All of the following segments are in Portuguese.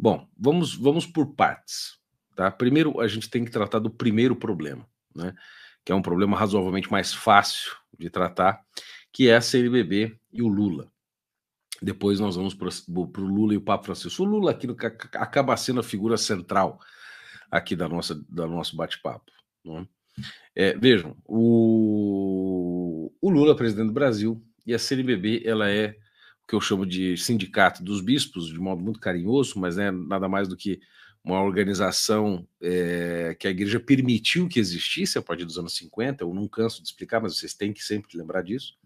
Bom, vamos por partes, tá? Primeiro, a gente tem que tratar do primeiro problema, né? Que é um problema razoavelmente mais fácil de tratar, que é a CNBB e o Lula. Depois nós vamos para o Lula e o Papa Francisco. O Lula aqui acaba sendo a figura central aqui do nosso bate-papo, né? Vejam, o Lula é presidente do Brasil e a CNBB ela é o que eu chamo de sindicato dos bispos, de modo muito carinhoso, mas é nada mais do que uma organização que a igreja permitiu que existisse a partir dos anos 50, eu não canso de explicar, mas vocês têm que sempre lembrar disso.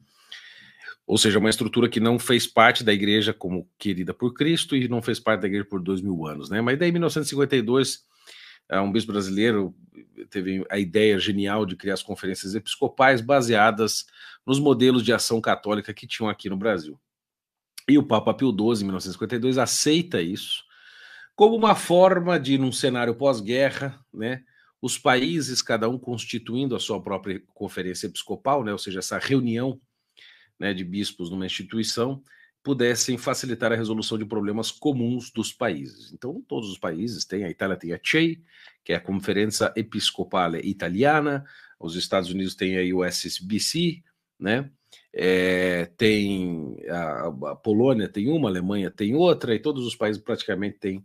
Ou seja, uma estrutura que não fez parte da igreja como querida por Cristo e não fez parte da igreja por 2000 anos, né? Mas daí, em 1952, um bispo brasileiro teve a ideia genial de criar as conferências episcopais baseadas nos modelos de ação católica que tinham aqui no Brasil. E o Papa Pio XII, em 1952, aceita isso como uma forma de, num cenário pós-guerra, né, os países, cada um constituindo a sua própria conferência episcopal, né, ou seja, essa reunião, né, de bispos numa instituição, pudessem facilitar a resolução de problemas comuns dos países. Então, todos os países têm, a Itália tem a CEI, que é a Conferenza Episcopale Italiana, os Estados Unidos têm aí o SBC, né? Tem a Polônia tem uma, a Alemanha tem outra, e todos os países praticamente têm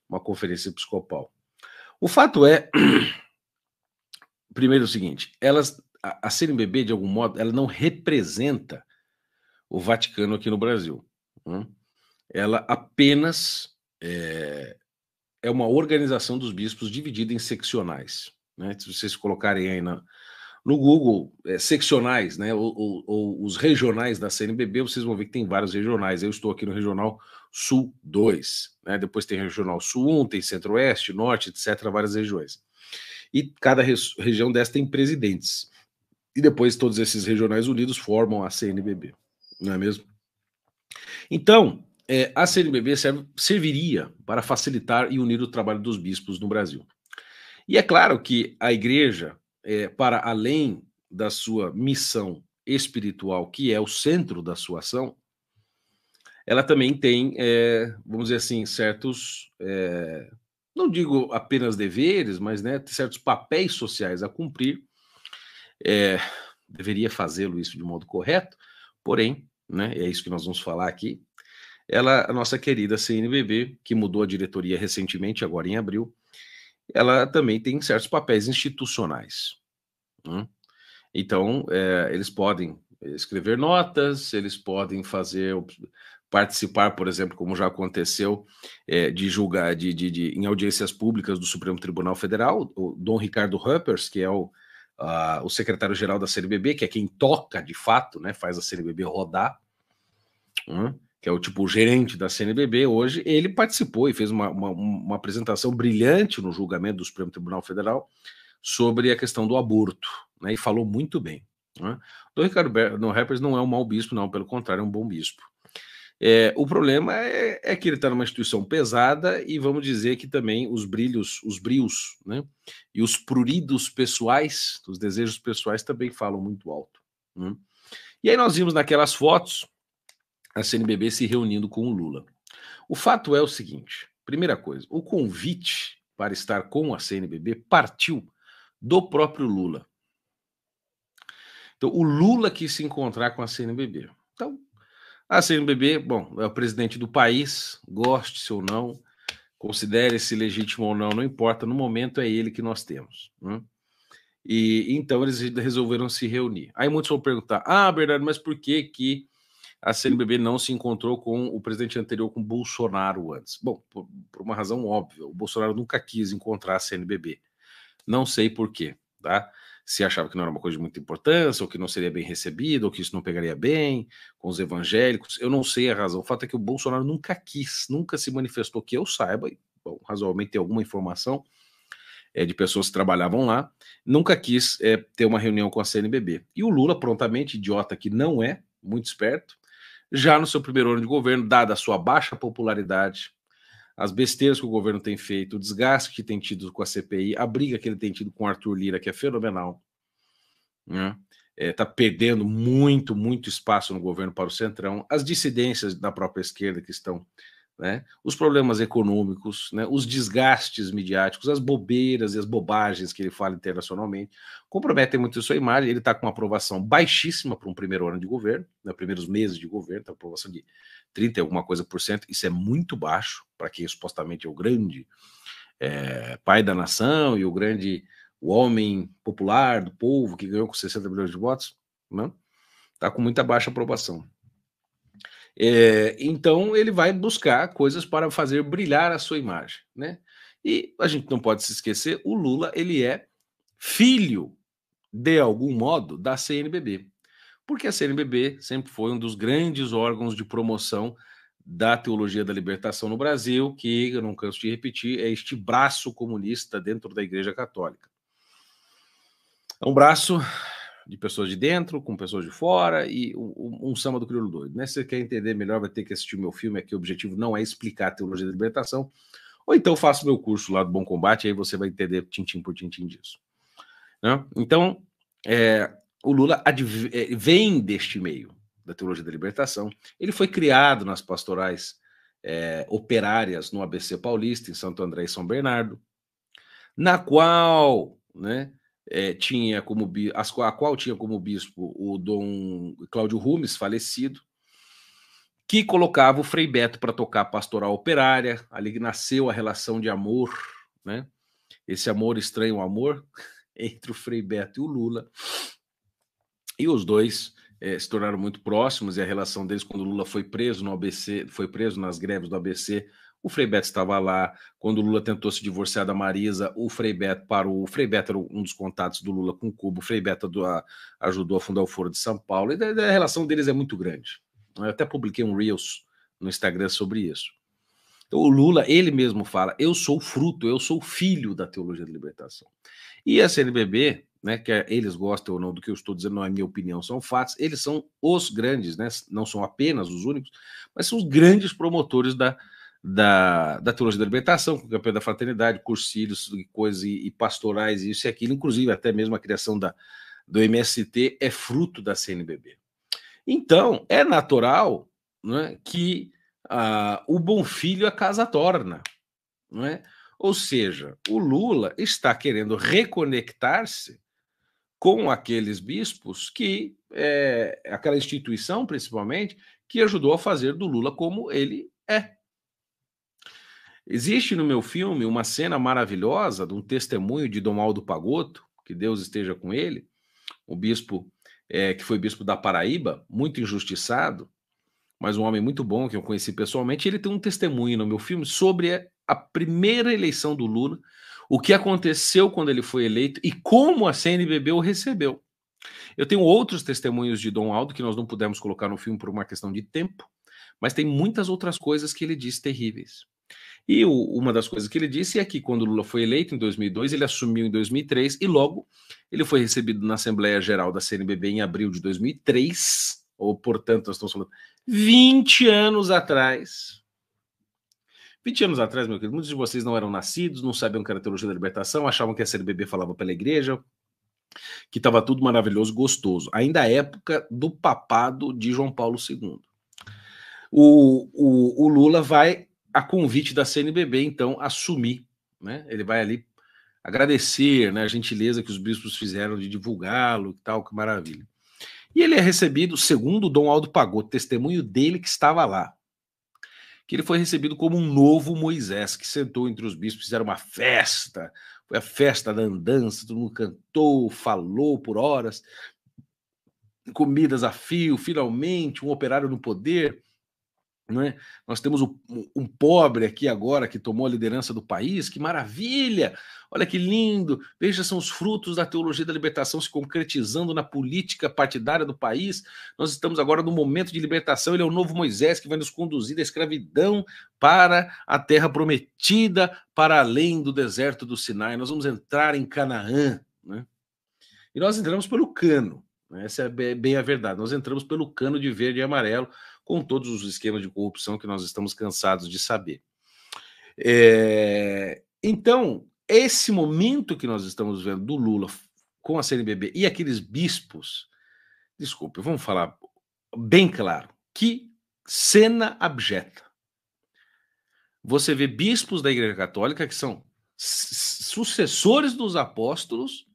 uma conferência episcopal. O fato é, primeiro o seguinte, a CNBB, de algum modo, ela não representa o Vaticano aqui no Brasil, né? Ela apenas é uma organização dos bispos dividida em seccionais, né? Se vocês colocarem aí no Google, seccionais, né? Ou os regionais da CNBB, vocês vão ver que tem vários regionais. Eu estou aqui no Regional Sul 2, né? Depois tem Regional Sul 1, tem Centro-Oeste, Norte, etc., várias regiões. E cada região dessa tem presidentes. E depois todos esses regionais unidos formam a CNBB, não é mesmo? Então, a CNBB serviria para facilitar e unir o trabalho dos bispos no Brasil. E é claro que a igreja, para além da sua missão espiritual, que é o centro da sua ação, ela também tem, vamos dizer assim, certos, não digo apenas deveres, mas, né, certos papéis sociais a cumprir. Deveria fazê-lo isso de modo correto, porém, né, é isso que nós vamos falar aqui, a nossa querida CNBB, que mudou a diretoria recentemente, agora em abril, ela também tem certos papéis institucionais, né? Então, eles podem escrever notas, eles podem participar, por exemplo, como já aconteceu, de julgar em audiências públicas do Supremo Tribunal Federal, o Dom Ricardo Ruppers, que é o secretário-geral da CNBB, que é quem toca de fato, né, faz a CNBB rodar, né, que é o gerente da CNBB hoje, ele participou e fez uma apresentação brilhante no julgamento do Supremo Tribunal Federal sobre a questão do aborto, né, e falou muito bem, né? O Ricardo Ruppers não é um mau bispo, não, pelo contrário, é um bom bispo. O problema é que ele está numa instituição pesada e vamos dizer que também os brios, né, e os pruridos pessoais, os desejos pessoais também falam muito alto, né? E aí nós vimos naquelas fotos a CNBB se reunindo com o Lula. O fato é o seguinte, primeira coisa, o convite para estar com a CNBB partiu do próprio Lula. Então, o Lula quis se encontrar com a CNBB. Então, a CNBB, bom, é o presidente do país, goste-se ou não, considere-se legítimo ou não, não importa, no momento é ele que nós temos, né? E então eles resolveram se reunir. Aí muitos vão perguntar, Bernardo, mas por que a CNBB não se encontrou com o presidente anterior, com Bolsonaro, antes? Bom, por uma razão óbvia, o Bolsonaro nunca quis encontrar a CNBB. Não sei por quê, tá? Se achava que não era uma coisa de muita importância, ou que não seria bem recebido, ou que isso não pegaria bem com os evangélicos, eu não sei a razão. O fato é que o Bolsonaro nunca quis, nunca se manifestou, que eu saiba, e, bom, razoavelmente tem alguma informação de pessoas que trabalhavam lá, nunca quis ter uma reunião com a CNBB. E o Lula, prontamente, idiota que não é, muito esperto, já no seu primeiro ano de governo, dada a sua baixa popularidade, as besteiras que o governo tem feito, o desgaste que tem tido com a CPI, a briga que ele tem tido com o Arthur Lira, que é fenomenal, né? Tá perdendo muito espaço no governo para o Centrão, as dissidências da própria esquerda que estão né, os problemas econômicos, né, os desgastes midiáticos, as bobeiras e as bobagens que ele fala internacionalmente, comprometem muito a sua imagem. Ele está com uma aprovação baixíssima para um primeiro ano de governo, né, primeiros meses de governo, tá aprovação de 30 e alguma coisa por cento, isso é muito baixo para quem supostamente é o grande pai da nação e o homem popular do povo que ganhou com 60 milhões de votos, né? Está com muita baixa aprovação. Então ele vai buscar coisas para fazer brilhar a sua imagem, né? E a gente não pode se esquecer, o Lula ele é filho, de algum modo, da CNBB, porque a CNBB sempre foi um dos grandes órgãos de promoção da teologia da libertação no Brasil, que, eu não canso de repetir, é este braço comunista dentro da Igreja Católica. É um braço de pessoas de dentro, com pessoas de fora, e um samba do crioulo doido, né? Se você quer entender melhor, vai ter que assistir o meu filme aqui. O objetivo não é explicar a teologia da libertação, ou então faça o meu curso lá do Bom Combate, aí você vai entender tintim por tintim disso, né? Então, o Lula vem deste meio da teologia da libertação. Ele foi criado nas pastorais operárias no ABC Paulista, em Santo André e São Bernardo, na qual, né, tinha como a qual tinha como bispo o Dom Cláudio Rumes, falecido, que colocava o Frei Beto para tocar a pastoral operária. Ali nasceu a relação de amor, né? Esse amor estranho, amor entre o Frei Beto e o Lula. E os dois se tornaram muito próximos, e a relação deles, quando o Lula foi preso no ABC, foi preso nas greves do ABC, o Frei Beto estava lá. Quando o Lula tentou se divorciar da Marisa, o Frei Beto parou. O Frei Beto era um dos contatos do Lula com Cuba. O Frei Beto ajudou a fundar o Foro de São Paulo. E a relação deles é muito grande. Eu até publiquei um Reels no Instagram sobre isso. Então, o Lula, ele mesmo fala, eu sou fruto, eu sou filho da teologia da libertação. E a CNBB, né, que eles gostam ou não do que eu estou dizendo, não é minha opinião, são fatos, eles são os grandes, né, não são apenas os únicos, mas são os grandes promotores da teologia da libertação, com o campeão da fraternidade, cursilhos, coisas e pastorais, isso e aquilo, inclusive até mesmo a criação do MST é fruto da CNBB. Então, é natural, né, que o bom filho a casa torna, não é? Ou seja, o Lula está querendo reconectar-se com aqueles bispos que, aquela instituição principalmente, que ajudou a fazer do Lula como ele é. Existe no meu filme uma cena maravilhosa de um testemunho de Dom Aldo Pagotto, que Deus esteja com ele, o bispo que foi bispo da Paraíba, muito injustiçado, mas um homem muito bom que eu conheci pessoalmente. Ele tem um testemunho no meu filme sobre a primeira eleição do Lula, o que aconteceu quando ele foi eleito e como a CNBB o recebeu. Eu tenho outros testemunhos de Dom Aldo que nós não pudemos colocar no filme por uma questão de tempo, mas tem muitas outras coisas que ele disse terríveis. E uma das coisas que ele disse é que quando Lula foi eleito em 2002, ele assumiu em 2003 e logo ele foi recebido na Assembleia Geral da CNBB em abril de 2003, ou portanto nós estamos falando 20 anos atrás. 20 anos atrás, meu querido, muitos de vocês não eram nascidos, não sabiam que era teologia da libertação, achavam que a CNBB falava pela igreja, que estava tudo maravilhoso, gostoso. Ainda a época do papado de João Paulo II. O Lula vai, a convite da CNBB, então, assumir, né? Ele vai ali agradecer, né, a gentileza que os bispos fizeram de divulgá-lo e tal, que maravilha. E ele é recebido, segundo Dom Aldo Pagotto, testemunho dele que estava lá, que ele foi recebido como um novo Moisés, que sentou entre os bispos, fizeram uma festa, foi a festa da andança, todo mundo cantou, falou por horas, comidas a fio, finalmente, um operário no poder. Não é? Nós temos um pobre aqui agora que tomou a liderança do país, que maravilha! Olha que lindo! Veja, são os frutos da teologia da libertação se concretizando na política partidária do país. Nós estamos agora no momento de libertação. Ele é o novo Moisés que vai nos conduzir da escravidão para a terra prometida, para além do deserto do Sinai. Nós vamos entrar em Canaã. Né? E nós entramos pelo cano. Essa é bem a verdade. Nós entramos pelo cano de verde e amarelo, com todos os esquemas de corrupção que nós estamos cansados de saber. Então, esse momento que nós estamos vendo do Lula com a CNBB e aqueles bispos, desculpe, vamos falar bem claro, que cena abjeta. você vê bispos da Igreja Católica que são sucessores dos apóstolos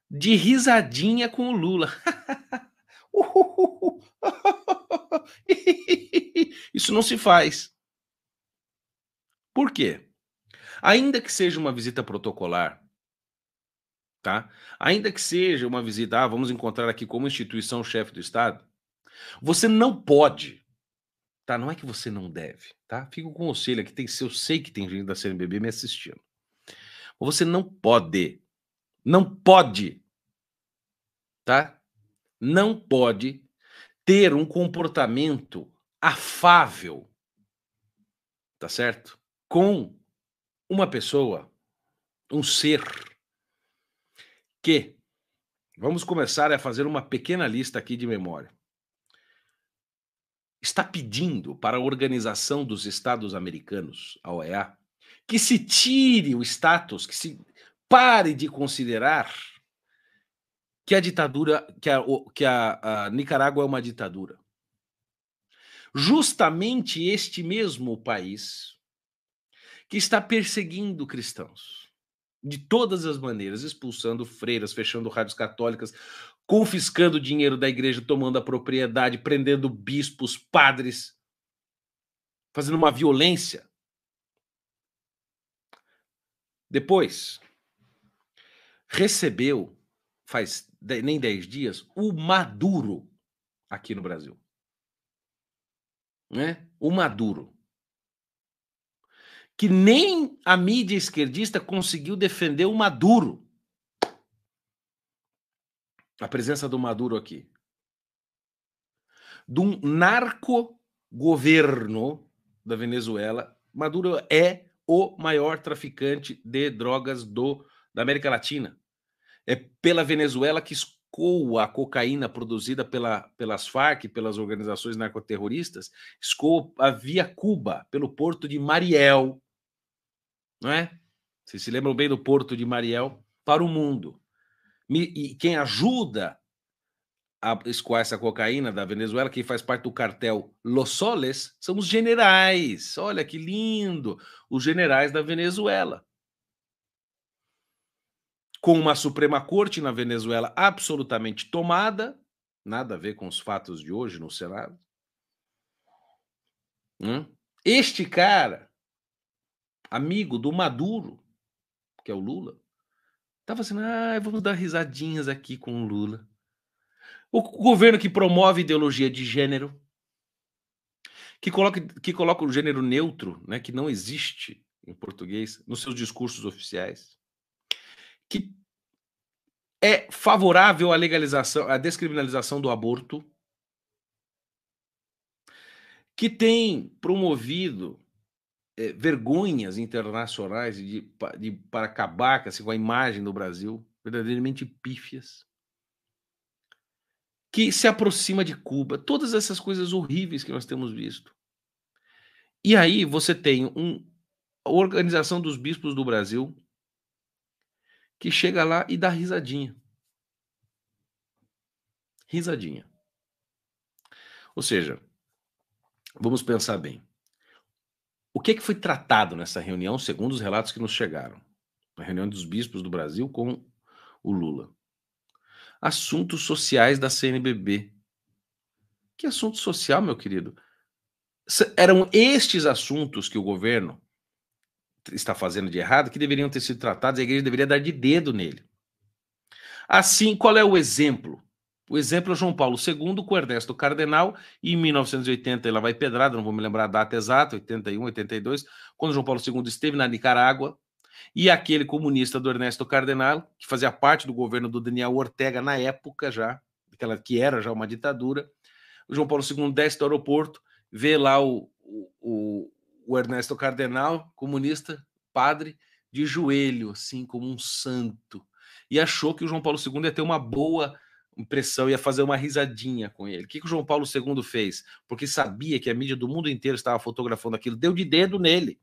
de risadinha com o Lula. Isso não se faz. Por quê? Ainda que seja uma visita protocolar, tá? Ainda que seja uma visita, vamos encontrar aqui como instituição chefe do Estado, você não pode, tá? Não é que você não deve, tá? Fica com o conselho aqui, eu sei que tem gente da CNBB me assistindo. Você não pode, tá? Não pode ter um comportamento afável, tá certo? Com uma pessoa, um ser que, vamos começar a fazer uma pequena lista aqui de memória, está pedindo para a Organização dos Estados Americanos, a OEA, que se tire o status, que se pare de considerar que a ditadura, que a Nicarágua é uma ditadura. Justamente este mesmo país que está perseguindo cristãos de todas as maneiras, expulsando freiras, fechando rádios católicas, confiscando dinheiro da igreja, tomando a propriedade, prendendo bispos, padres, fazendo uma violência. Depois, recebeu, faz nem 10 dias, o Maduro aqui no Brasil. Né? O Maduro. Que nem a mídia esquerdista conseguiu defender o Maduro. A presença do Maduro aqui. De um narco-governo da Venezuela. Maduro é o maior traficante de drogas da América Latina. É pela Venezuela que escoa a cocaína produzida pelas Farc, pelas organizações narcoterroristas, escoa via Cuba, pelo porto de Mariel. Não é? Vocês se lembram bem do porto de Mariel? Para o mundo. E quem ajuda a escoar essa cocaína da Venezuela, quem faz parte do cartel Los Soles, são os generais. Olha que lindo! Os generais da Venezuela. Com uma Suprema Corte na Venezuela absolutamente tomada, nada a ver com os fatos de hoje no Senado. Este cara, amigo do Maduro, que é o Lula, estava assim, vamos dar risadinhas aqui com o Lula. O governo que promove ideologia de gênero, que coloca o gênero neutro, né, que não existe em português, nos seus discursos oficiais, que é favorável à legalização, à descriminalização do aborto, que tem promovido vergonhas internacionais para acabar assim, com a imagem do Brasil, verdadeiramente pífias, que se aproxima de Cuba, todas essas coisas horríveis que nós temos visto. E aí você tem a Organização dos Bispos do Brasil, que chega lá e dá risadinha. Risadinha. Ou seja, vamos pensar bem. O que foi tratado nessa reunião, segundo os relatos que nos chegaram? Na reunião dos bispos do Brasil com o Lula. Assuntos sociais da CNBB. Que assunto social, meu querido? Eram estes assuntos que o governo está fazendo de errado que deveriam ter sido tratados, a igreja deveria dar de dedo nele. Assim, qual é o exemplo? O exemplo é João Paulo II com Ernesto Cardenal, e em 1980 ele vai pedrada, não vou me lembrar a data exata, 81, 82, quando João Paulo II esteve na Nicarágua, e aquele comunista do Ernesto Cardenal, que fazia parte do governo do Daniel Ortega na época já, que era já uma ditadura, o João Paulo II desce do aeroporto, vê lá o Ernesto Cardenal, comunista, padre, de joelho, assim, como um santo, e achou que o João Paulo II ia ter uma boa impressão, ia fazer uma risadinha com ele. O que o João Paulo II fez? Porque sabia que a mídia do mundo inteiro estava fotografando aquilo, deu de dedo nele.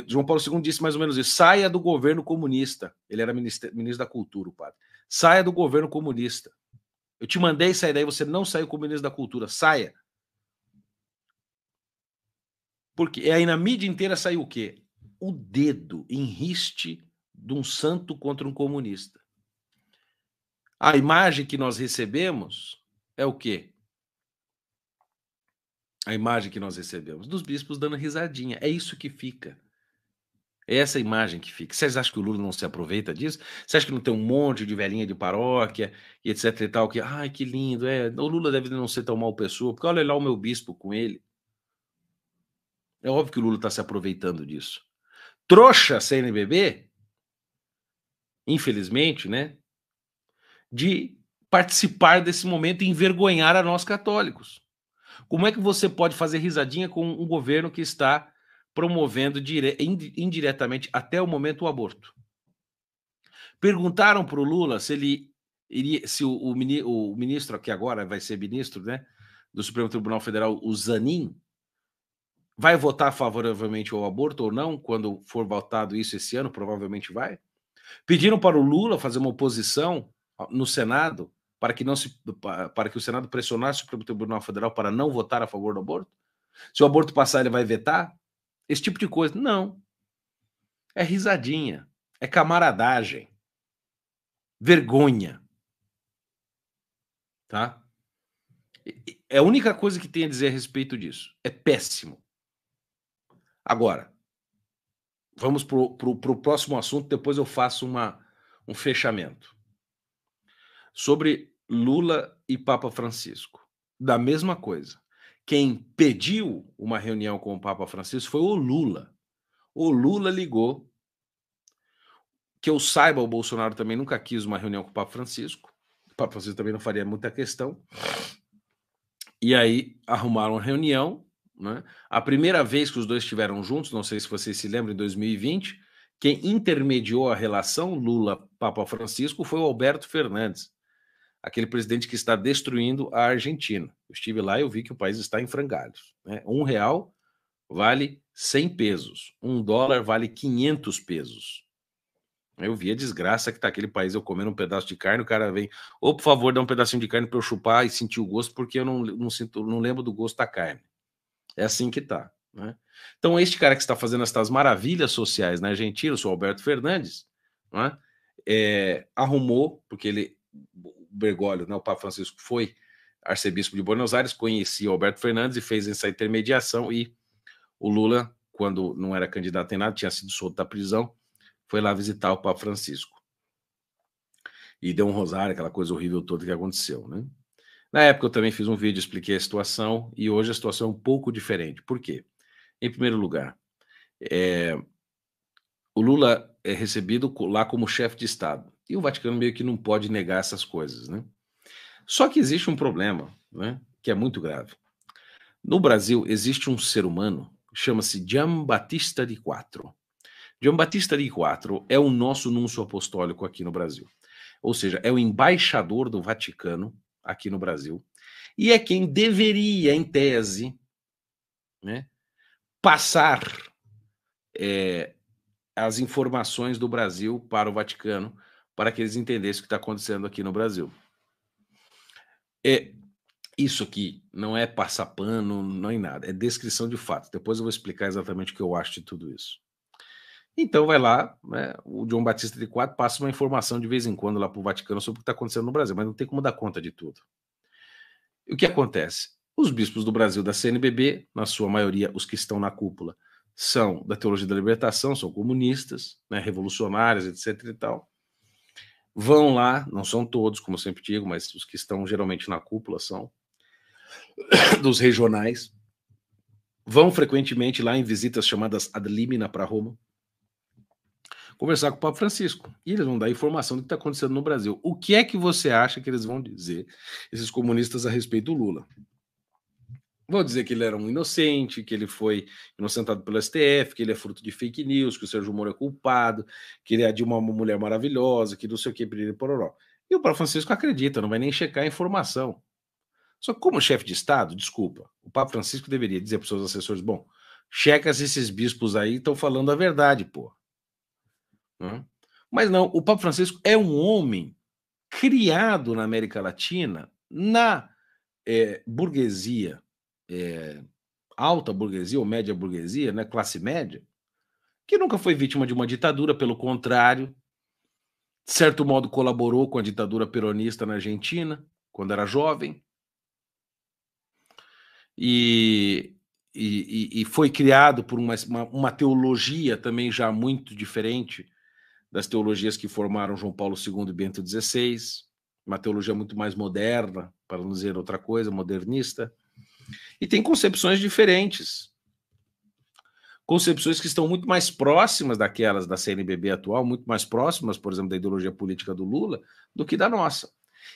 João Paulo II disse mais ou menos isso: saia do governo comunista. Ele era ministro da Cultura, o padre. Saia do governo comunista. Eu te mandei sair daí, você não saiu como ministro da Cultura. Saia. Porque aí na mídia inteira saiu o quê? O dedo em riste de um santo contra um comunista. A imagem que nós recebemos é o quê? A imagem que nós recebemos dos bispos dando risadinha. É isso que fica. É essa imagem que fica. Vocês acham que o Lula não se aproveita disso? Você acha que não tem um monte de velhinha de paróquia e etc e tal, que, ai, que lindo, o Lula deve não ser tão mal pessoa, porque olha lá o meu bispo com ele. É óbvio que o Lula está se aproveitando disso. Trouxa CNBB, infelizmente, né, de participar desse momento e envergonhar a nós católicos. Como é que você pode fazer risadinha com um governo que está promovendo indiretamente até o momento o aborto? Perguntaram para o Lula se ele iria, se o ministro que agora vai ser ministro, né, do Supremo Tribunal Federal, o Zanin, vai votar favoravelmente ao aborto ou não quando for votado isso esse ano, provavelmente vai. Pediram para o Lula fazer uma oposição no Senado para que o Senado pressionasse o Supremo Tribunal Federal para não votar a favor do aborto. Se o aborto passar, ele vai vetar? Esse tipo de coisa. Não. É risadinha. É camaradagem. Vergonha. Tá? É a única coisa que tem a dizer a respeito disso. É péssimo. Agora, vamos para o próximo assunto, depois eu faço um fechamento. Sobre Lula e Papa Francisco. Da mesma coisa. Quem pediu uma reunião com o Papa Francisco foi o Lula. O Lula ligou. Que eu saiba, o Bolsonaro também nunca quis uma reunião com o Papa Francisco. O Papa Francisco também não faria muita questão. E aí arrumaram uma reunião. Né? A primeira vez que os dois estiveram juntos, não sei se vocês se lembram, em 2020, quem intermediou a relação Lula-Papa Francisco foi o Alberto Fernandes, aquele presidente que está destruindo a Argentina. Eu estive lá e eu vi que o país está em frangalhos. Né? R$1 vale 100 pesos. $1 vale 500 pesos. Eu vi a desgraça que tá aquele país, eu comendo um pedaço de carne, o cara vem, por favor, dá um pedacinho de carne para eu chupar e sentir o gosto, porque eu não lembro do gosto da carne. É assim que tá, né? Então, este cara que está fazendo estas maravilhas sociais na Argentina, o senhor Alberto Fernandes, né, arrumou, porque o Bergoglio, né, o Papa Francisco, foi arcebispo de Buenos Aires, conhecia o Alberto Fernandes e fez essa intermediação, e o Lula, quando não era candidato em nada, tinha sido solto da prisão, foi lá visitar o Papa Francisco. E deu um rosário, aquela coisa horrível toda que aconteceu, né? Na época eu também fiz um vídeo, expliquei a situação, e hoje a situação é um pouco diferente. Por quê? Em primeiro lugar, o Lula é recebido lá como chefe de Estado. E o Vaticano meio que não pode negar essas coisas, né? Só que existe um problema, né, que é muito grave. No Brasil, existe um ser humano, chama-se Giambattista di Quattro. Giambattista di Quattro é o nosso núncio apostólico aqui no Brasil. Ou seja, é o embaixador do Vaticano aqui no Brasil. E é quem deveria, em tese, né, passar as informações do Brasil para o Vaticano, para que eles entendessem o que está acontecendo aqui no Brasil. Isso aqui não é passar pano, não é nada, é descrição de fatos. Depois eu vou explicar exatamente o que eu acho de tudo isso. Então vai lá, né, o Giambattista di Quattro passa uma informação de vez em quando lá para o Vaticano sobre o que está acontecendo no Brasil, mas não tem como dar conta de tudo. E o que acontece? Os bispos do Brasil da CNBB, na sua maioria os que estão na cúpula, são da Teologia da Libertação, são comunistas, né, revolucionários, etc e tal. Vão lá, não são todos, como eu sempre digo, mas os que estão geralmente na cúpula são dos regionais. Vão frequentemente lá em visitas chamadas ad limina para Roma, conversar com o Papa Francisco. E eles vão dar informação do que está acontecendo no Brasil. O que é que você acha que eles vão dizer, esses comunistas, a respeito do Lula? Vão dizer que ele era um inocente, que ele foi inocentado pelo STF, que ele é fruto de fake news, que o Sérgio Moro é culpado, que ele é de uma mulher maravilhosa, que não sei o que, piriri, pororó. E o Papa Francisco acredita, não vai nem checar a informação. Só que como chefe de Estado, desculpa, o Papa Francisco deveria dizer para os seus assessores, bom, checa se esses bispos aí estão falando a verdade, pô. Mas não, o Papa Francisco é um homem criado na América Latina, na burguesia alta burguesia ou média burguesia, né, classe média, que nunca foi vítima de uma ditadura, pelo contrário, de certo modo colaborou com a ditadura peronista na Argentina, quando era jovem, e, e foi criado por uma teologia também já muito diferente das teologias que formaram João Paulo II e Bento XVI, uma teologia muito mais moderna, para não dizer outra coisa, modernista, e tem concepções diferentes, concepções que estão muito mais próximas daquelas da CNBB atual, muito mais próximas, por exemplo, da ideologia política do Lula, do que da nossa.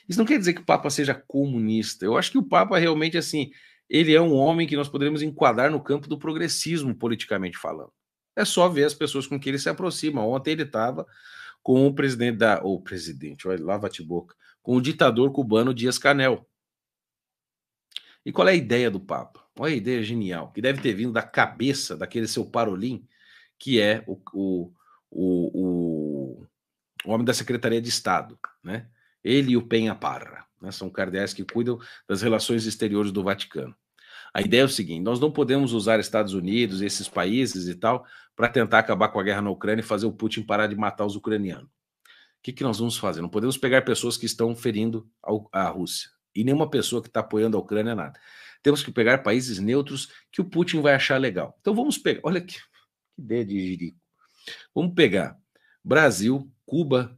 Isso não quer dizer que o Papa seja comunista. Eu acho que o Papa realmente, assim, ele é um homem que nós poderíamos enquadrar no campo do progressismo, politicamente falando. É só ver as pessoas com quem ele se aproxima. Ontem ele estava com o presidente da... Ou presidente, olha, lava-te boca. Com o ditador cubano Dias-Canel. E qual é a ideia do Papa? Olha a ideia genial, que deve ter vindo da cabeça daquele seu Parolin, que é o homem da Secretaria de Estado, né? Ele e o Penha Parra, né? São cardeais que cuidam das relações exteriores do Vaticano. A ideia é o seguinte: nós não podemos usar Estados Unidos, esses países e tal, para tentar acabar com a guerra na Ucrânia e fazer o Putin parar de matar os ucranianos. O que nós vamos fazer? Não podemos pegar pessoas que estão ferindo a Rússia. E nenhuma pessoa que está apoiando a Ucrânia, nada. Temos que pegar países neutros que o Putin vai achar legal. Então vamos pegar, olha que ideia de jirico. Vamos pegar Brasil, Cuba,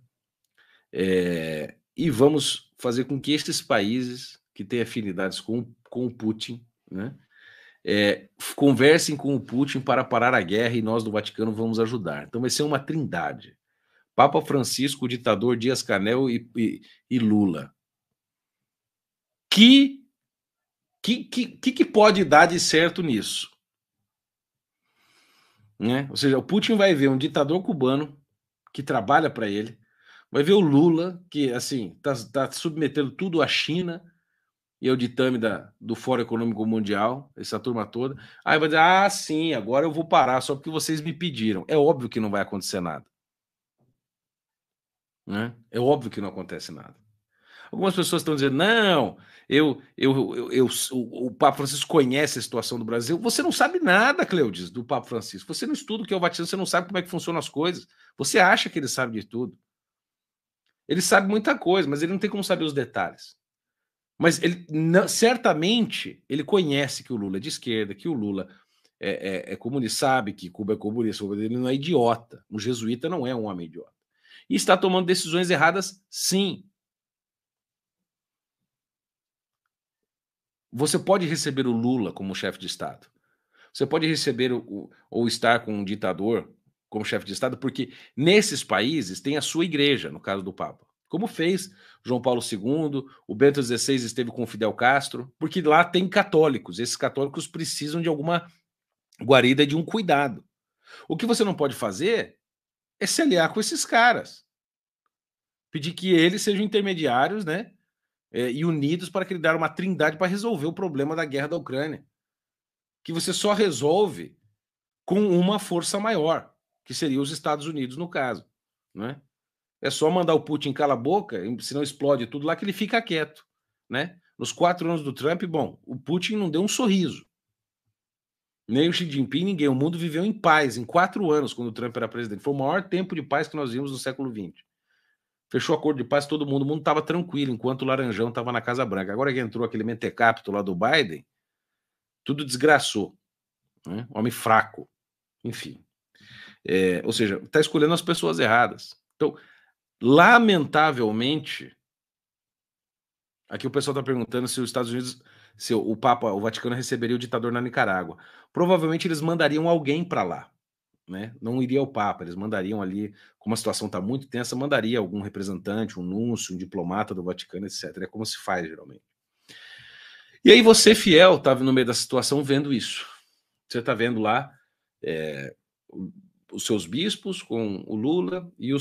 e vamos fazer com que estes países que têm afinidades com o Putin, né, conversem com o Putin para parar a guerra e nós do Vaticano vamos ajudar. Então vai ser uma trindade. Papa Francisco, o ditador Dias-Canel e Lula. Que pode dar de certo nisso? Né? Ou seja, o Putin vai ver um ditador cubano que trabalha para ele, vai ver o Lula, que assim tá submetendo tudo à China e ao ditame do Fórum Econômico Mundial, essa turma toda. Aí vai dizer, ah, sim, agora eu vou parar só porque vocês me pediram. É óbvio que não vai acontecer nada. Né? É óbvio que não acontece nada. Algumas pessoas estão dizendo, não, o Papa Francisco conhece a situação do Brasil. Você não sabe nada, Cleudes, do Papa Francisco. Você não estuda o que é o Vaticano, você não sabe como é que funcionam as coisas. Você acha que ele sabe de tudo. Ele sabe muita coisa, mas ele não tem como saber os detalhes. Mas ele certamente ele conhece que o Lula é de esquerda, que o Lula é comunista, sabe que Cuba é comunista, ele não é idiota. Um jesuíta não é um homem idiota. E está tomando decisões erradas, sim. Você pode receber o Lula como chefe de Estado. Você pode receber ou estar com um ditador como chefe de Estado, porque nesses países tem a sua igreja, no caso do Papa. Como fez João Paulo II, o Bento XVI esteve com o Fidel Castro, porque lá tem católicos. Esses católicos precisam de alguma guarida, de um cuidado. O que você não pode fazer é se aliar com esses caras. Pedir que eles sejam intermediários, né? E unidos para criar uma trindade para resolver o problema da guerra da Ucrânia. Que você só resolve com uma força maior, que seria os Estados Unidos, no caso. Né? É só mandar o Putin calar a boca, senão explode tudo lá, que ele fica quieto. Né? Nos 4 anos do Trump, bom, o Putin não deu um sorriso. Nem o Xi Jinping, ninguém. O mundo viveu em paz em 4 anos, quando o Trump era presidente. Foi o maior tempo de paz que nós vimos no século XX. Fechou acordo de paz, todo mundo. O mundo estava tranquilo, enquanto o Laranjão estava na Casa Branca. Agora que entrou aquele mentecapto lá do Biden, tudo desgraçou. Né? Homem fraco. Enfim. Ou seja, está escolhendo as pessoas erradas. Então, lamentavelmente, aqui o pessoal está perguntando se os Estados Unidos, se o Papa, o Vaticano receberia o ditador na Nicarágua. Provavelmente eles mandariam alguém para lá. Né? Não iria o Papa, eles mandariam ali, como a situação está muito tensa, mandaria algum representante, um núncio, um diplomata do Vaticano, etc. É como se faz geralmente. E aí você, fiel, está no meio da situação vendo isso. Você está vendo lá os seus bispos com o Lula e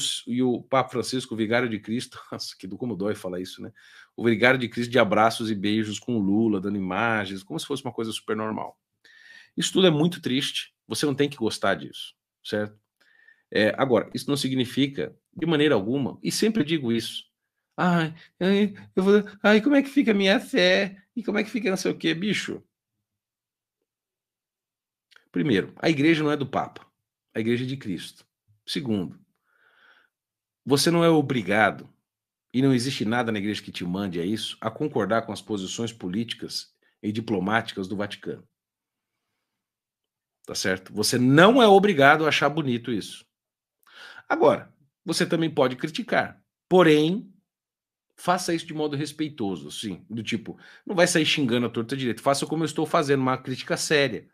o Papa Francisco, o vigário de Cristo. Nossa, que como dói falar isso, né? O vigário de Cristo de abraços e beijos com o Lula, dando imagens, como se fosse uma coisa super normal. Isso tudo é muito triste. Você não tem que gostar disso, certo? Agora, isso não significa, de maneira alguma, e sempre digo isso. Como é que fica a minha fé? E como é que fica não sei o quê, bicho? Primeiro, a igreja não é do Papa, a igreja é de Cristo. Segundo, você não é obrigado, e não existe nada na igreja que te mande a isso, a concordar com as posições políticas e diplomáticas do Vaticano. Tá certo? Você não é obrigado a achar bonito isso. Agora, você também pode criticar, porém, faça isso de modo respeitoso, sim, do tipo, não vai sair xingando a torta direita, faça como eu estou fazendo, uma crítica séria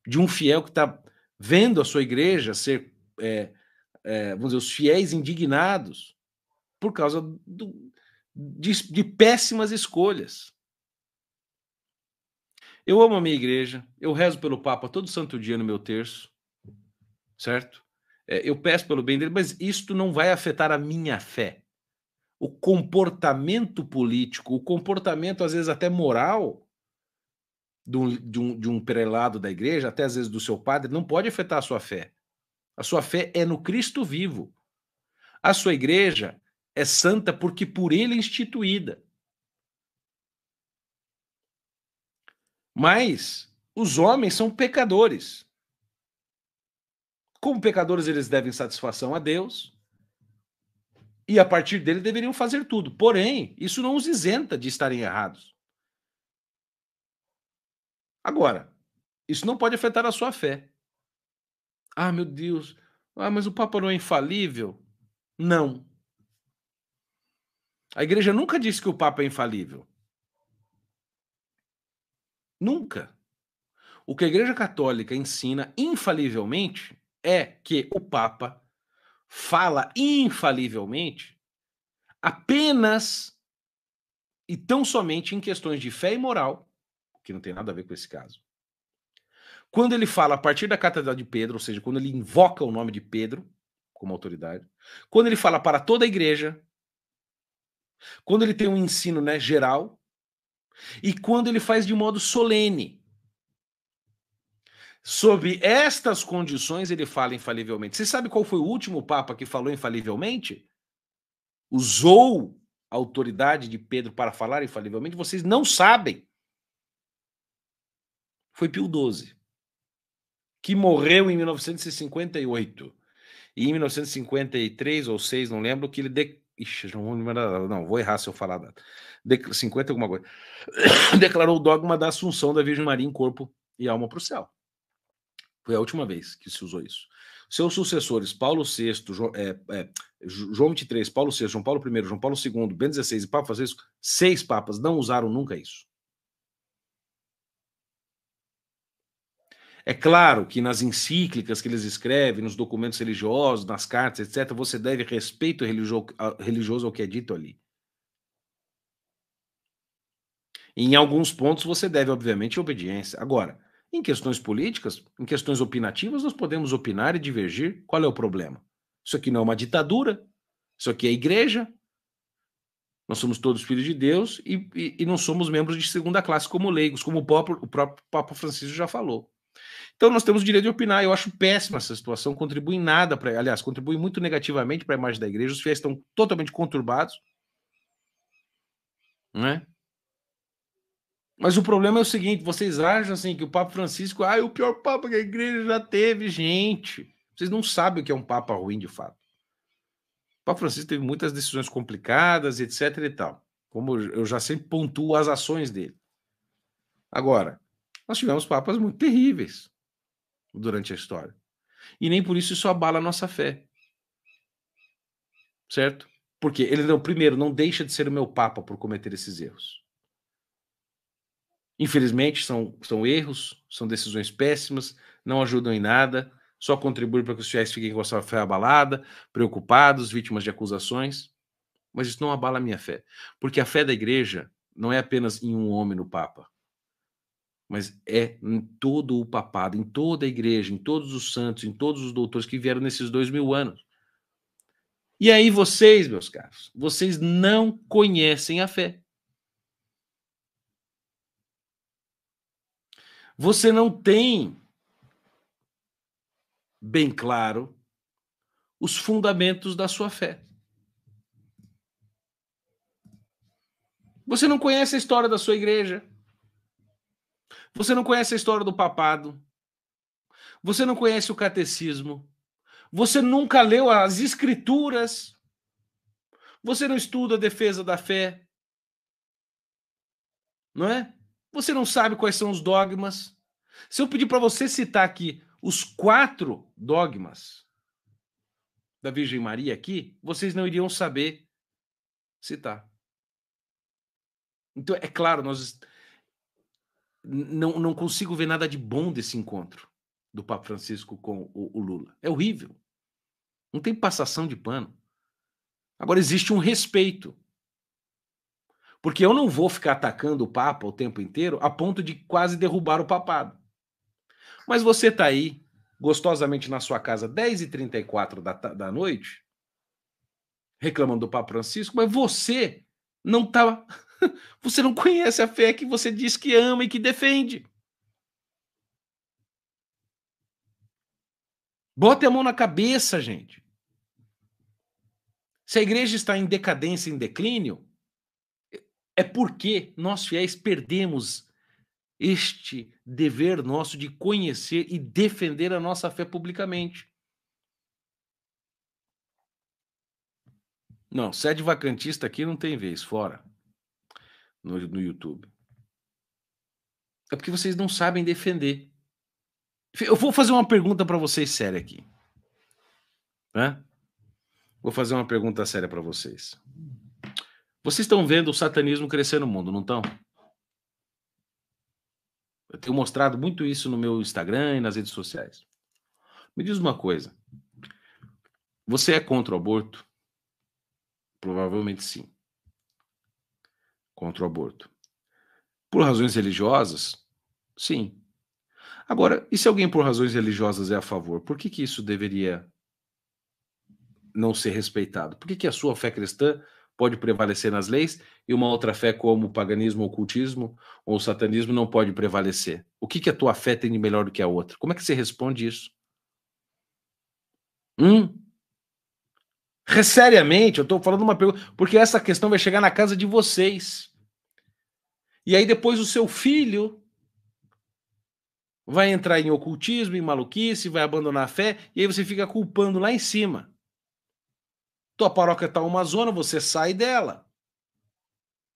de um fiel que está vendo a sua igreja ser, vamos dizer, os fiéis indignados por causa de péssimas escolhas. Eu amo a minha igreja, eu rezo pelo Papa todo santo dia no meu terço, certo? Eu peço pelo bem dele, mas isto não vai afetar a minha fé. O comportamento político, o comportamento, às vezes, até moral de um prelado da igreja, até às vezes do seu padre, não pode afetar a sua fé. A sua fé é no Cristo vivo. A sua igreja é santa porque por ele é instituída. Mas os homens são pecadores. Como pecadores, eles devem satisfação a Deus e a partir dele deveriam fazer tudo. Porém, isso não os isenta de estarem errados. Agora, isso não pode afetar a sua fé. Ah, meu Deus. Ah, mas o Papa não é infalível? Não. A igreja nunca disse que o Papa é infalível. Nunca. O que a Igreja Católica ensina infalivelmente é que o Papa fala infalivelmente apenas e tão somente em questões de fé e moral, que não tem nada a ver com esse caso. Quando ele fala a partir da Catedral de Pedro, ou seja, quando ele invoca o nome de Pedro como autoridade, quando ele fala para toda a igreja, quando ele tem um ensino, né, geral, e quando ele faz de modo solene. Sob estas condições, ele fala infalivelmente. Você sabe qual foi o último Papa que falou infalivelmente? Usou a autoridade de Pedro para falar infalivelmente? Vocês não sabem. Foi Pio XII, que morreu em 1958. E em 1953 ou 6, não lembro, que ele... Ixi, não vou lembrar, não, vou errar se eu falar data. 50 alguma coisa. Declarou o dogma da Assunção da Virgem Maria em corpo e alma para o céu. Foi a última vez que se usou isso. Seus sucessores, Paulo VI, João XXIII, Paulo VI, João Paulo I, João Paulo II, Bento XVI e Papa Francisco, 6 papas não usaram nunca isso. É claro que nas encíclicas que eles escrevem, nos documentos religiosos, nas cartas, etc., você deve respeito religioso ao que é dito ali. Em alguns pontos você deve, obviamente, obediência. Agora, em questões políticas, em questões opinativas, nós podemos opinar e divergir. Qual é o problema? Isso aqui não é uma ditadura, isso aqui é igreja. Nós somos todos filhos de Deus e não somos membros de segunda classe como leigos, como o próprio Papa Francisco já falou. Então nós temos o direito de opinar. Eu acho péssima essa situação, contribui em nada para, aliás, contribui muito negativamente para a imagem da igreja. Os fiéis estão totalmente conturbados, né? Mas o problema é o seguinte: vocês acham assim que o Papa Francisco é o pior Papa que a igreja já teve, gente? Vocês não sabem o que é um Papa ruim de fato. O Papa Francisco teve muitas decisões complicadas, etc. e tal. Como eu já sempre pontuo as ações dele. Agora, nós tivemos papas muito terríveis durante a história. E nem por isso abala a nossa fé. Certo? Porque ele, não, primeiro, não deixa de ser o meu papa por cometer esses erros. Infelizmente, são erros, são decisões péssimas, não ajudam em nada, só contribuem para que os fiéis fiquem com a sua fé abalada, preocupados, vítimas de acusações. Mas isso não abala a minha fé. Porque a fé da igreja não é apenas em um homem no Papa, mas é em todo o papado, em toda a igreja, em todos os santos, em todos os doutores que vieram nesses 2000 anos. E aí vocês, meus caros, vocês não conhecem a fé. Você não tem bem claro os fundamentos da sua fé. Você não conhece a história da sua igreja. Você não conhece a história do papado. Você não conhece o catecismo. Você nunca leu as escrituras. Você não estuda a defesa da fé. Não é? Você não sabe quais são os dogmas. Se eu pedir para você citar aqui os 4 dogmas da Virgem Maria aqui, vocês não iriam saber citar. Então, é claro, nós não consigo ver nada de bom desse encontro do Papa Francisco com o Lula. É horrível. Não tem passação de pano. Agora, existe um respeito. Porque eu não vou ficar atacando o Papa o tempo inteiro a ponto de quase derrubar o papado. Mas você está aí, gostosamente na sua casa, 10h34 da noite, reclamando do Papa Francisco, mas você não está... Você não conhece a fé que você diz que ama e que defende. Bote a mão na cabeça, gente. Se a igreja está em decadência, em declínio, é porque nós fiéis perdemos este dever nosso de conhecer e defender a nossa fé publicamente. Não, sede vacantista aqui não tem vez, fora. No YouTube. É porque vocês não sabem defender. Eu vou fazer uma pergunta para vocês séria aqui. Né? Vou fazer uma pergunta séria para vocês. Vocês estão vendo o satanismo crescer no mundo, não estão? Eu tenho mostrado muito isso no meu Instagram e nas redes sociais. Me diz uma coisa. Você é contra o aborto? Provavelmente sim. Contra o aborto. Por razões religiosas? Sim. Agora, e se alguém por razões religiosas é a favor? Por que isso deveria não ser respeitado? Por que a sua fé cristã pode prevalecer nas leis e uma outra fé como o paganismo, o ocultismo ou o satanismo não pode prevalecer? O que a tua fé tem de melhor do que a outra? Como é que você responde isso? Seriamente, eu estou falando uma pergunta, porque essa questão vai chegar na casa de vocês. E aí depois o seu filho vai entrar em ocultismo, em maluquice, vai abandonar a fé, e aí você fica culpando lá em cima. Tua paróquia está uma zona, você sai dela.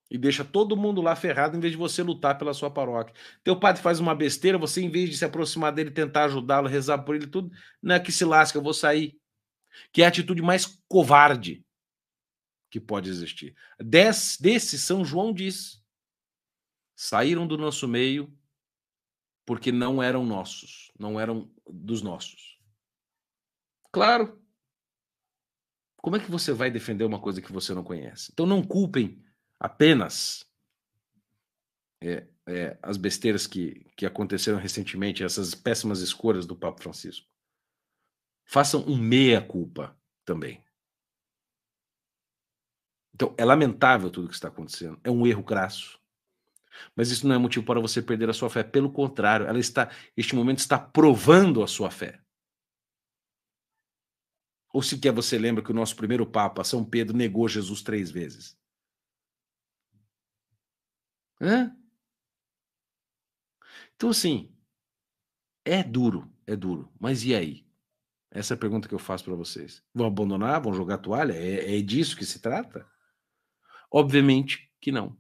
E deixa todo mundo lá ferrado em vez de você lutar pela sua paróquia. Teu padre faz uma besteira, você em vez de se aproximar dele, tentar ajudá-lo, rezar por ele, tudo, não é que se lasca, eu vou sair. Que é a atitude mais covarde que pode existir. Desse São João diz, saíram do nosso meio porque não eram nossos, não eram dos nossos. Claro. Como é que você vai defender uma coisa que você não conhece? Então não culpem apenas as besteiras que aconteceram recentemente, essas péssimas escolhas do Papa Francisco. Façam um meia-culpa também. Então, é lamentável tudo que está acontecendo. É um erro crasso. Mas isso não é motivo para você perder a sua fé. Pelo contrário, este momento está provando a sua fé. Ou sequer você lembra que o nosso primeiro Papa, São Pedro, negou Jesus 3 vezes? Hã? Então, assim, é duro. Mas e aí? Essa é a pergunta que eu faço para vocês. Vão abandonar? Vão jogar toalha? É disso que se trata? Obviamente que não.